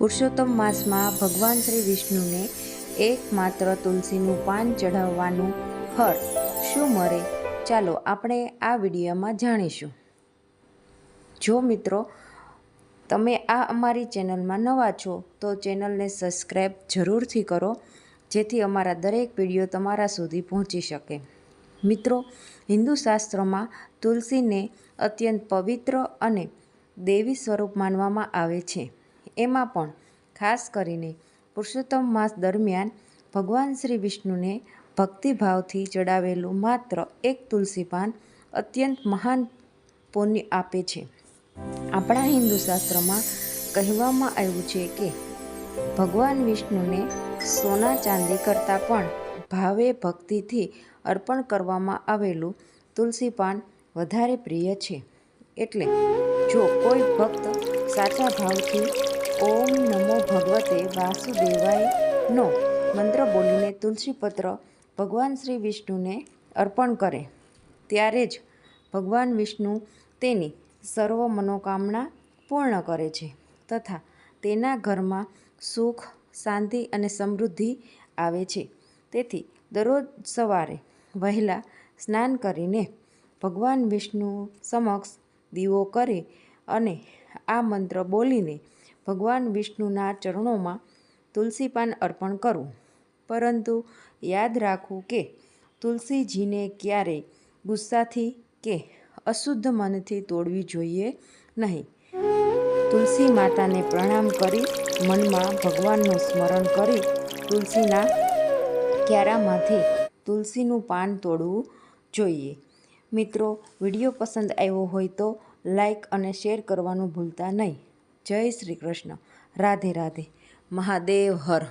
પુરુષોત્તમ માસમાં ભગવાન શ્રી વિષ્ણુને એકમાત્ર તુલસીનું પાન ચઢાવવાનું ફળ શું મળે? ચાલો આપણે આ વિડીયોમાં જાણીશું. જો મિત્રો તમે આ અમારી ચેનલમાં નવા છો તો ચેનલને સબસ્ક્રાઈબ જરૂરથી કરો, જેથી અમારા દરેક વિડીયો તમારા સુધી પહોંચી શકે. મિત્રો, હિન્દુ શાસ્ત્રોમાં તુલસીને અત્યંત પવિત્ર અને દેવી સ્વરૂપ માનવામાં આવે છે. એમાં પણ ખાસ કરીને પુરુષોત્તમ માસ દરમિયાન ભગવાન શ્રી વિષ્ણુને ભક્તિભાવથી ચડાવેલું માત્ર એક તુલસી પાન અત્યંત મહાન પુણ્ય આપે છે. આપણા હિન્દુ શાસ્ત્રમાં કહેવામાં આવ્યું છે કે ભગવાન વિષ્ણુને સોના ચાંદી કરતાં પણ ભાવે ભક્તિથી અર્પણ કરવામાં આવેલું તુલસી પાન વધારે પ્રિય છે. એટલે જો કોઈ ભક્ત સાચા ભાવથી ઓમ નમો ભગવતે વાસુદેવાયનો મંત્ર બોલીને તુલસીપત્ર ભગવાન શ્રી વિષ્ણુને અર્પણ કરે, ત્યારે જ ભગવાન વિષ્ણુ તેની સર્વ મનોકામના પૂર્ણ કરે છે તથા તેના ઘરમાં સુખ, શાંતિ અને સમૃદ્ધિ આવે છે. તેથી દરરોજ સવારે વહેલા સ્નાન કરીને ભગવાન વિષ્ણુ સમક્ષ દીવો કરી અને આ મંત્ર બોલીને ભગવાન વિષ્ણુના ચરણોમાં તુલસી પાન અર્પણ કરવું. પરંતુ યાદ રાખવું કે તુલસીજીને ક્યારેય ગુસ્સાથી કે અશુદ્ધ મનથી તોડવી જોઈએ નહીં. તુલસી માતાને પ્રણામ કરી મનમાં ભગવાનનું સ્મરણ કરી તુલસીના ક્યારામાંથી તુલસીનું પાન તોડવું જોઈએ. મિત્રો, વિડીયો પસંદ આવ્યો હોય તો લાઈક અને શેર કરવાનું ભૂલતા નહીં. જય શ્રી કૃષ્ણ. રાધે રાધે. મહાદેવ હર.